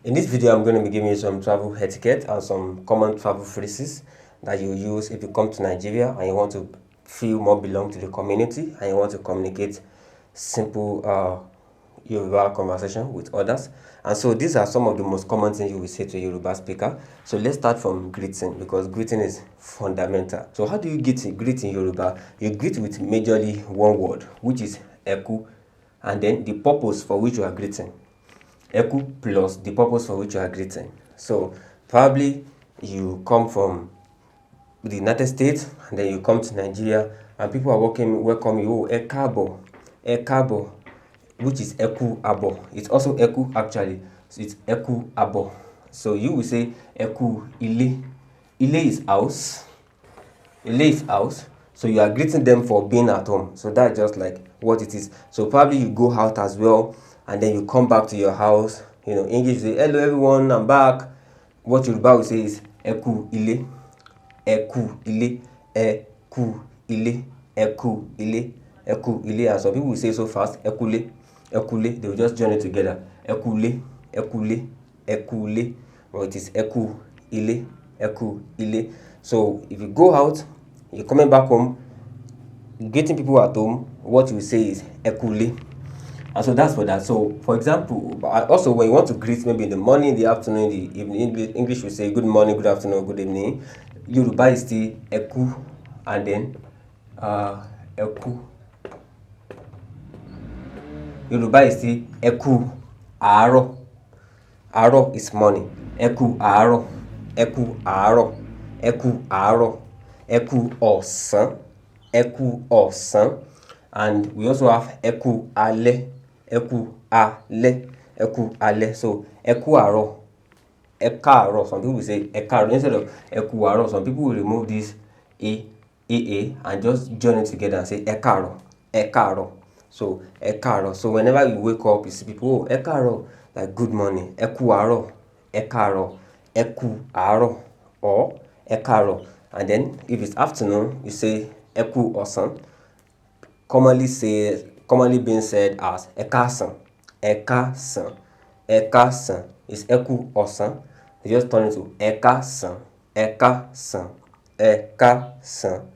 In this video, I'm going to be giving you some travel etiquette and some common travel phrases that you use if you come to Nigeria and you want to feel more belong to the community and you want to communicate simple Yoruba conversation with others. And so these are some of the most common things you will say to a Yoruba speaker. So let's start from greeting, because greeting is fundamental. So how do you greet in Yoruba? You greet with majorly one word, which is eku, and then the purpose for which you are greeting. Eku plus the purpose for which you are greeting. So probably you come from the United States and then you come to Nigeria and people are welcome you. Oh, ekabo, which is eku abo. It's also eku actually. So it's eku abo. So you will say eku ile. Ile is house. Ile is house. So you are greeting them for being at home. So that's just like what it is. So probably you go out as well and then you come back to your house. English say, hello everyone, I'm back. What Yoruba will say is eku ile, eku ile, eku ile, eku ile, eku ile. And some people will say so fast, ekule, ekule. They will just join it together. Ekule, ekule, ekule. Or it is eku ile, eku ile. So if you go out, you're coming back home, greeting people at home, what you say is ekule. And so that's for that. So for example, also when you want to greet maybe in the morning, the afternoon, the evening, English will say good morning, good afternoon, good evening. Yoruba is still eku, and then eku. Yoruba is still eku aro. Aro is morning. Eku aro, eku aro, eku aro, eku osan, eku osan. And we also have eku ale. Eku ale, eku ale. So eku aro, ekaro. Some people will say ekaro instead of eku aro. Some people will remove this a and just join it together and say ekaro, ekaro. So ekaro. So whenever you wake up, you see people, oh, ekaro, like good morning. Eku aro, ekaro, eku aro, or ekaro. And then if it's afternoon, you say eku osan. Commonly being said as ekasan, ekasan, ekasan is eku osan. You just turn it to ekasan, ekasan, ekasan.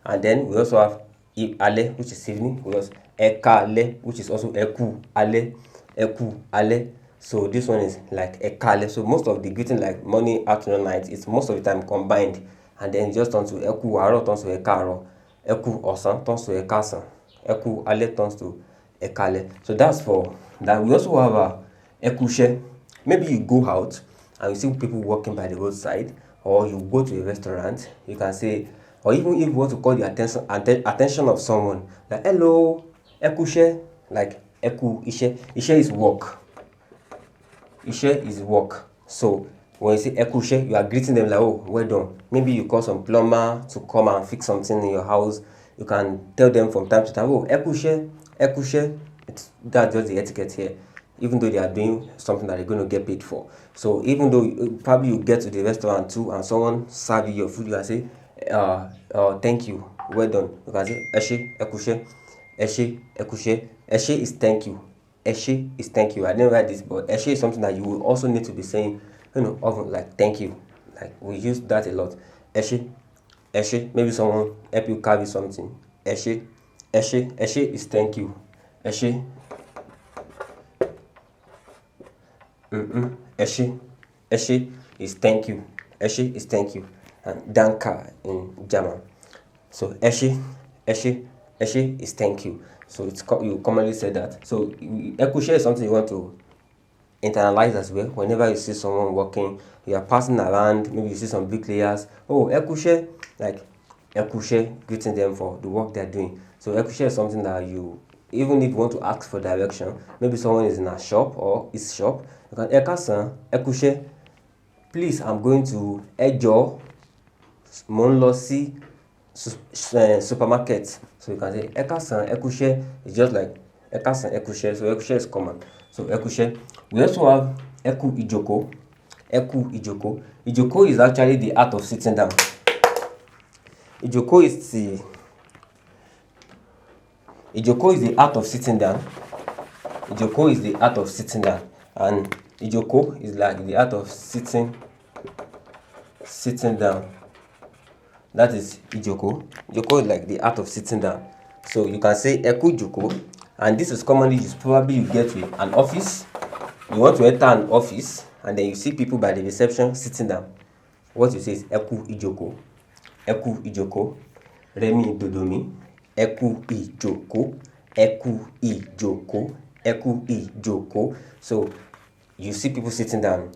And then we also have ale, which is evening. We also ekale, which is also eku ale, eku ale. So this one is like ekale. So most of the greeting, like morning, afternoon, night, it's most of the time combined. And then just turn to eku aro, turns to ekaro, eku osan, turns to ekasan. Eku ale turns to ekale. So that's for that. We also have ekushe. Maybe you go out and you see people walking by the roadside, or you go to a restaurant, you can say, or even if you want to call the attention of someone, like hello, ekushe, like eku ishe. Ishe is work. Ishe is work. So when you say ekushe, you are greeting them like, oh, well done. Maybe you call some plumber to come and fix something in your house. You can tell them from time to time, oh, ekushe, ekushe. That's just the etiquette here, even though they are doing something that they're going to get paid for. So even though probably you get to the restaurant too and someone serve you your food, you can say, thank you, well done. You can say, eshe, ekushe, eshe, ekushe. Eshe is thank you. Eshe is thank you. I didn't write this, but eshe is something that you will also need to be saying, often, like thank you. Like we use that a lot. Eshe. Eshe, maybe someone help you carry something. Eshe, eshe, eshe is thank you. Eshe, eshe, eshe is thank you. Eshe is thank you. And danka in German. So eshe, eshe, eshe is thank you. So you commonly say that. So ekushe is something you want to internalize as well. Whenever you see someone walking, you are passing around, maybe you see some big layers. Oh, ekushe, like ekushe, greeting them for the work they're doing. So ekushe is something that you, even if you want to ask for direction, maybe someone is in a shop or his shop, you can ekasan, ekushe, please, I'm going to Ejo, Monlosi supermarket. So you can say ekasan, ekushe. It's just like ekasan, ekushe. So ekushe is common. So ekushe. We also have eku ijoko. Eku ijoko. Ijoko is actually the art of sitting down. Ijoko is the art of sitting down. Ijoko is the art of sitting down. And Ijoko is like the art of sitting down. That is Ijoko. Ijoko is like the art of sitting down. So you can say Eku Joko, and this is commonly used. Probably you get to an office, you want to enter an office, and then you see people by the reception sitting down. What you say is Eku Ijoko. Eku Ijoko. Remi Dodomi. Eku Ijoko. Eku Ijoko. Eku Ijoko. So you see people sitting down.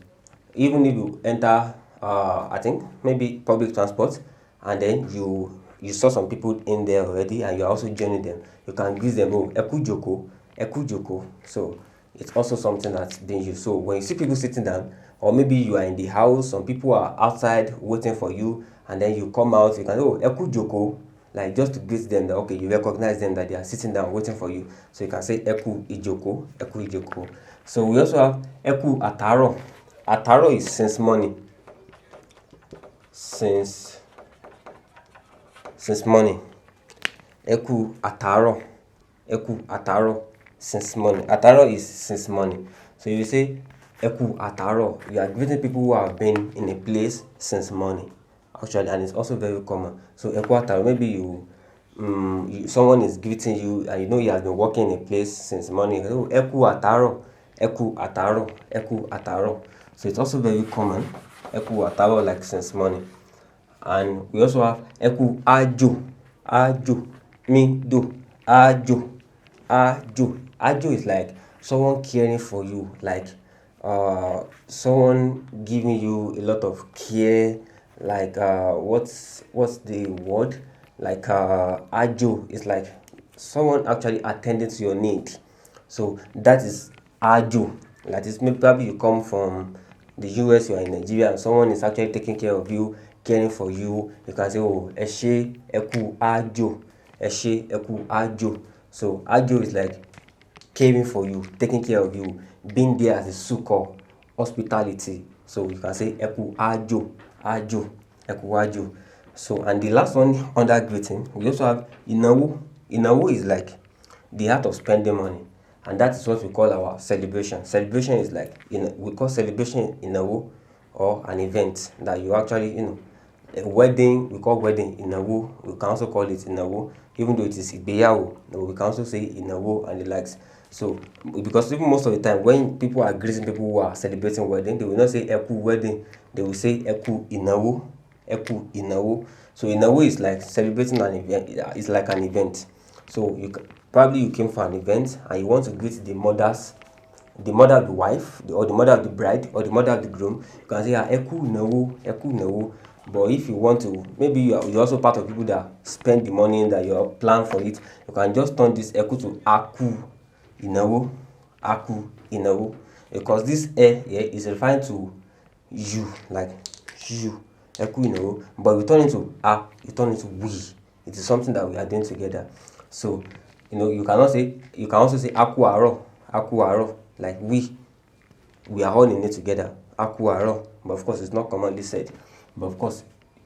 Even if you enter, I think maybe public transport, and then you saw some people in there already, and you're also joining them, you can greet them, oh, Eku Joko, Eku Joko. So it's also something that's being used. So when you see people sitting down, or maybe you are in the house, some people are outside waiting for you, and then you come out, you can, oh, Eku Joko, like just to greet them that, okay, you recognize them that they are sitting down waiting for you. So you can say Eku Ijoko, Eku Ijoko. So we also have Eku Ataro. Ataro is since morning. Since morning. Eku Ataro. Eku Ataro. Since morning. Ataro is since morning. So you say Eku Ataro. You are greeting people who have been in a place since morning. Actually, and it's also very common. So Eku Ataro, maybe someone is greeting you and you know he has been working in a place since morning. Oh, Eku Ataro. Eku Ataro. Eku Ataro. So it's also very common. Eku Ataro, like since morning. And we also have Eku Ajo. Ajo. Me do. Ajo. Ajo. Ajo is like someone caring for you, like someone giving you a lot of care, like what's the word? Like Ajo is like someone actually attending to your need. So that is Ajo. That is, maybe probably you come from the US, you are in Nigeria, and someone is actually taking care of you, caring for you. You can say, oh, Eshe Eku Ajo. Eshe Eku Ajo. So Ajo is like caring for you, taking care of you, being there as a succor, hospitality. So you can say Eku Ajo. Ajo. Eku Ajo. So, and the last one under greeting, we also have Inawo. Inawo is like the art of spending money, and that is what we call our celebration. Celebration is like, we call celebration Inawo, or an event that you actually, a wedding, we call wedding Inawo. We can also call it Inawo, even though it is Ibeyawo, we can also say Inawo and the likes. So, because even most of the time, when people are greeting people who are celebrating wedding, they will not say Eku wedding, they will say Eku Inawo. Eku Inawo. So Inawo is like celebrating an event. It's like an event. So probably you came for an event and you want to greet the mother of the wife, or the mother of the bride, or the mother of the groom. You can say Eku Inawo, Eku Inawo. But if you want to, maybe you're also part of people that spend the money, that you plan for it, you can just turn this Eku to Aku Inawo. Aku Inawo. Because this here is referring to you, like you. Eku Inawo. But we turn into you turn into we. It is something that we are doing together. So, you can also say Aku Aro. Aku Aro. Like we are all in it together. Aku Aro. But of course, it's not commonly said. But of course,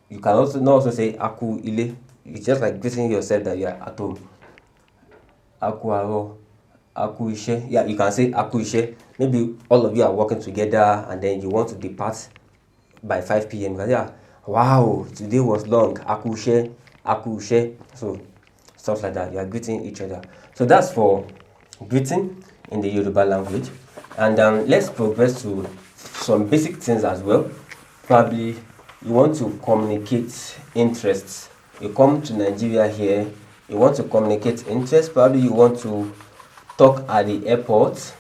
you can also say Aku Ile. It's just like greeting yourself that you are at home. Aku Aro. Aku Ishe. Yeah, you can say Aku Ishe. Maybe all of you are working together and then you want to depart by 5 p.m. Yeah, wow, today was long. Aku Ishe. Aku Ishe. So stuff like that. You are greeting each other. So that's for greeting in the Yoruba language. And let's progress to some basic things as well. Probably you want to communicate interests. You come to Nigeria here, you want to communicate interests. Probably you want to talk at the airport.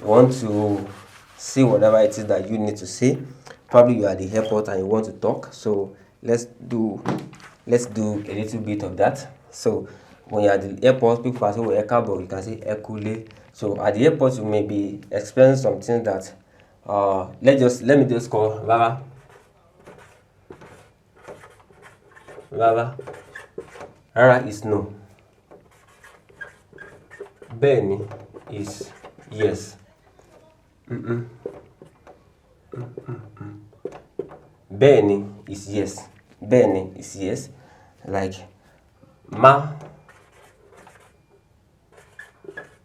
You want to say whatever it is that you need to say. Probably you are at the airport and you want to talk. So let's do a little bit of that. So when you're at the airport, people can say, oh, Ekabo, you can say Ekule. So at the airport, you may be experiencing something that let me just call Rara. Rara is no. Bẹ́ẹ̀ni is yes. Bẹ́ẹ̀ni is yes. Bẹ́ẹ̀ni is yes. Like ma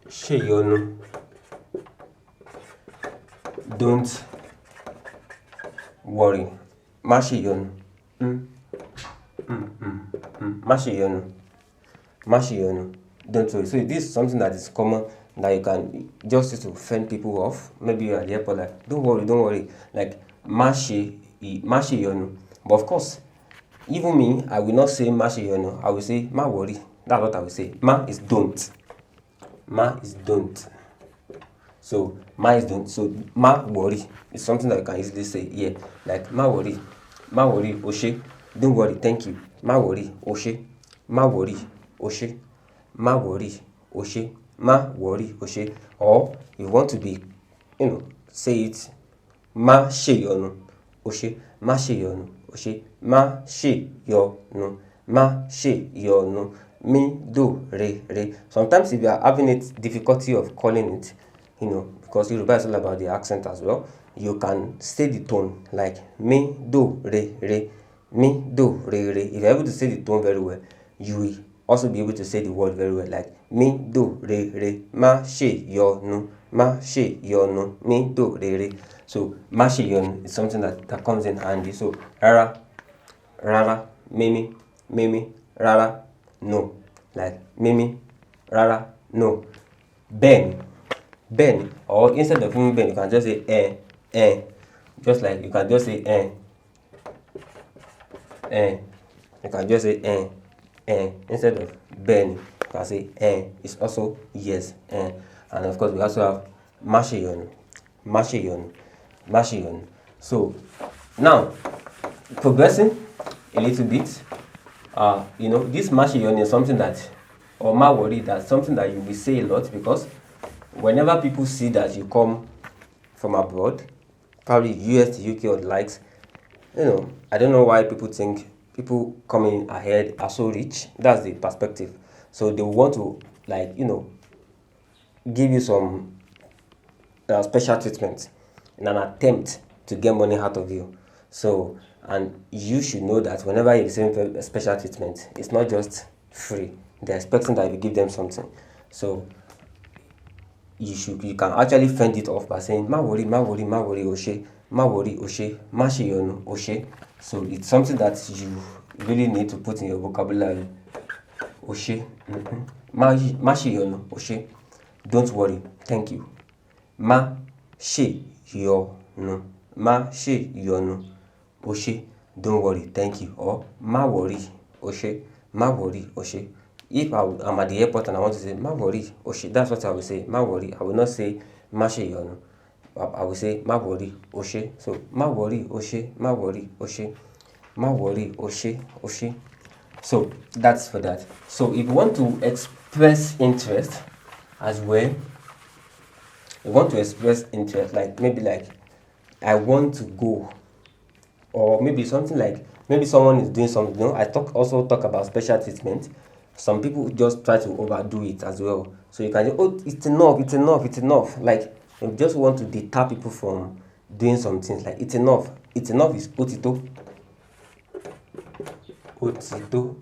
ṣèyọnu. don't worry. Má ṣe ìyọnu. Má ṣe ìyọnu. Má ṣe ìyọnu. Don't worry. So this is something that is common that you can just use to fend people off. Maybe you're at the airport like, don't worry. Like, má ṣe ìyọnu. But of course, even me, I will not say má ṣe ìyọnu. I will say má worry. That's what I will say. Ma is don't. Ma is don't. So ma is don't. So má worry is something that you can easily say. Yeah, like má worry, o ṣé. Don't worry, thank you. Má worry, o ṣé. Má worry, o ṣé. Má worry, o ṣé. Má worry, o ṣé. Or you want to be, say it. Má ṣe ìyọnu, o ṣé. Má ṣe ìyọnu, o ṣé. Má ṣe ìyọnu. Má ṣe ìyọnu. Mi, do, re. Sometimes if you are having difficulty of calling it, because Yoruba is all about the accent as well, you can say the tone like mi, do, re. Mi, do, re. If you're able to say the tone very well, you will also be able to say the word very well, like mi, do, re. Ma ṣe ìyọnu. Ma ṣe ìyọnu. Mi, do, re. So ma ṣe ìyọnu is something that comes in handy. So rara, mimi, rara, no. Like mimi, rara, no. Ben, or instead of ben, you can just say just like you can just say you can just say instead of ben, you can say it's also yes. And of course we also have má ṣe ìyọnu. So now progressing a little bit, this má ṣe ìyọnu is something that, or má worry, that's something that you will say a lot, because whenever people see that you come from abroad, probably US, the UK, or the likes, I don't know why people think people coming ahead are so rich. That's the perspective. So they want to, give you some special treatment in an attempt to get money out of you. So, and you should know that whenever you receive special treatment, it's not just free. They're expecting that you give them something. So you can actually fend it off by saying má worry, o ṣé. Má worry, o ṣé. Má ṣe ìyọnu, o ṣé. So it's something that you really need to put in your vocabulary. O ṣé. Má ṣe ìyọnu, o ṣé. Don't worry, thank you. Má ṣe ìyọnu. Má ṣe ìyọnu, o ṣé. Don't worry, thank you. Or má worry, o ṣé. Má worry, o ṣé. If I'm at the airport and I want to say má worry, o ṣé, that's what I will say. Má worry. I will not say má ṣe ìyọnu. I will say má worry, o ṣé. So má worry, o ṣé. Má worry, o ṣé. Má worry, o ṣé. So that's for that. So if you want to express interest as well, like maybe like I want to go, or maybe something like, maybe someone is doing something. I also talk about special treatment. Some people just try to overdo it as well. So you can say, oh, it's enough. Like, you just want to deter people from doing some things. Like, it's enough. It's enough is otito. Otito.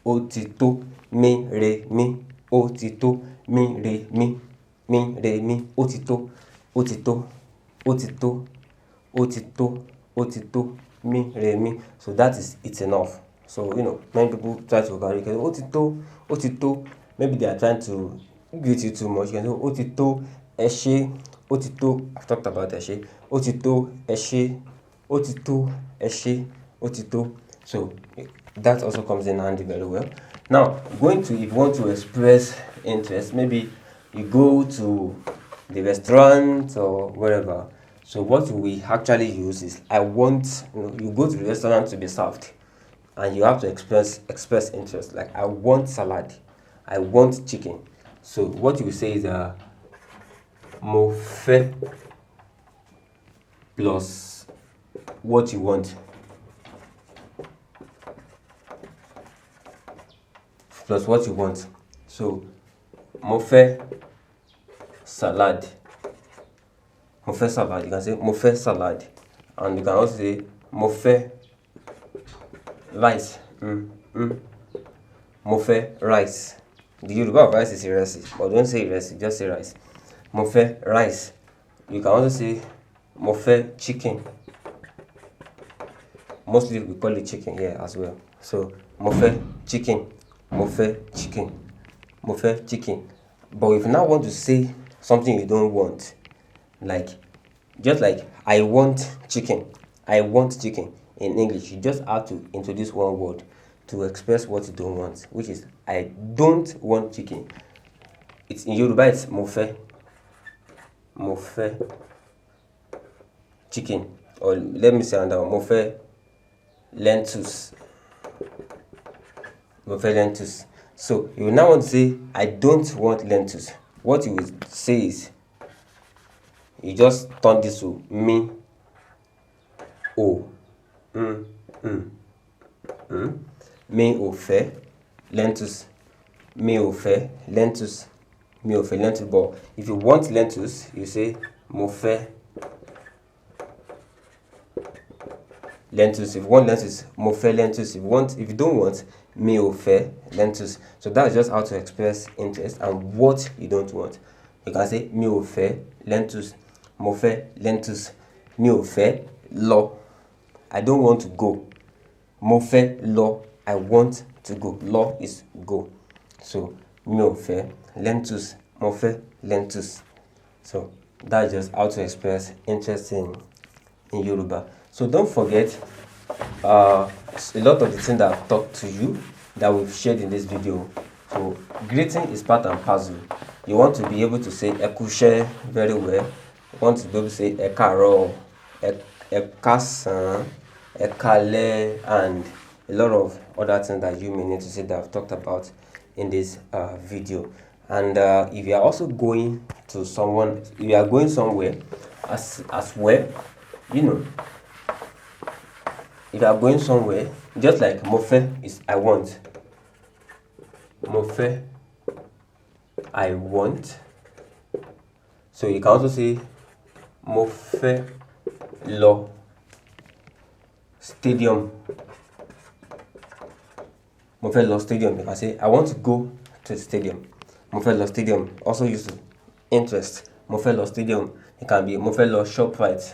Otito. Mi, re, mi. Otito. Mi, re, mi. Mi, re, mi. Otito. Mi, re, mi. So that is it's enough. So many people try to go, otito. Maybe they are trying to greet you too much. You can say otito, eshe, otito. I've talked about eshe. Otito, eshe, otito, eshe, otito. So that also comes in handy very well. Now, if you want to express interest, maybe you go to the restaurant or wherever. So what we actually use is you go to the restaurant to be served, and you have to express interest. Like, I want salad, I want chicken. So what you say is mo fẹ́ plus what you want. Plus what you want. So mo fẹ́ salad. Mo fẹ́ salad. You can say mo fẹ́ salad. And you can also say mo fẹ́ rice. Mo fẹ́ rice. The Yoruba of rice is ìrẹsì, but don't say ìrẹsì, just say rice. Mo fẹ́ rice. You can also say mo fẹ́ chicken. Mostly we call it chicken here as well. So mo fẹ́ chicken. Mo fẹ́ chicken. Mo fẹ́ chicken. But if you now want to say something you don't want, like just like I want chicken. I want chicken. In English, you just have to introduce one word to express what you don't want, which is I don't want chicken. It's in Yoruba, it's mo fẹ́. Mo fẹ́ chicken. Or let me say another one. Mo fẹ́ lentils. Mo fẹ́ lentils. So you now want to say I don't want lentils. What you will say is you just turn this to me. O. Mi ò fẹ́ lentils. Mi ò fẹ́ lentils. Mi ò fẹ́ lentils. But if you want lentils, you say mo fẹ́ lentils. If you want lentils, mo fẹ́ lentils. If you don't want, mi ò fẹ́ lentils. So that's just how to express interest and what you don't want. You can say mi ò fẹ́ lentils. Mo fẹ́ lentils. Mi ò fẹ́ lọ. I don't want to go. Mo fẹ́ lọ. I want to go. Lọ is go. So mi ò fẹ́ lentils. Mo fẹ́ lentils. So that's just how to express interest in Yoruba. So don't forget a lot of the things that I've talked to you that we've shared in this video. So greeting is part and parcel. You want to be able to say ẹ kú iṣẹ́ very well. You want to be able to say ẹ káàárọ̀, ẹ káàsán, ẹ káalẹ́, and a lot of other things that you may need to say that I've talked about in this video. And if you are also going to someone, if you are going somewhere as well, you know, if you are going somewhere, just like mo fẹ́ is I want. Mo fẹ́, I want. So you can also say mo fẹ́ lọ stadium. Mo fẹ́ lọ stadium. You can say I want to go to the stadium. Mo fẹ́ lọ stadium. Also use interest. Mo fẹ́ lọ stadium. It can be mo fẹ́ lọ ShopRite.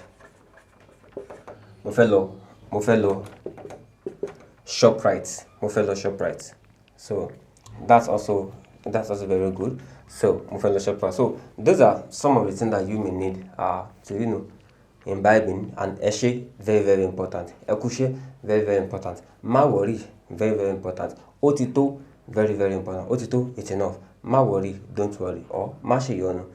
Mo fẹ́ lọ ShopRite. Mo fẹ́ lọ ShopRite. So that's also very good. So mo fẹ́ lọ ShopRite. So those are some of the things that you may need to imbibing. And ẹ ṣé, very very important. Ẹ kú iṣẹ́, very very important. Má worry, very very important. Ó ti tó, very very important. Ó ti tó, it's enough. Má worry, don't worry. Or má ṣe yọnu.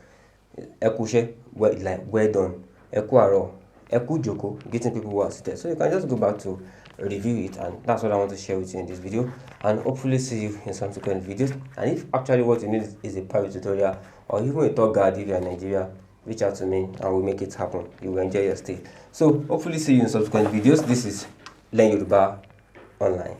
Ẹ kú iṣẹ́, well done. Ẹ kú àárọ̀, ẹ kú jókòó, getting people who are seated. So you can just go back to review it, and that's what I want to share with you in this video, and hopefully see you in subsequent videos. And if actually what you need is a private tutorial or even a tour guide if you're in Nigeria, reach out to me and we'll make it happen. You will enjoy your stay. So hopefully see you in subsequent videos. This is Learn Yoruba Online.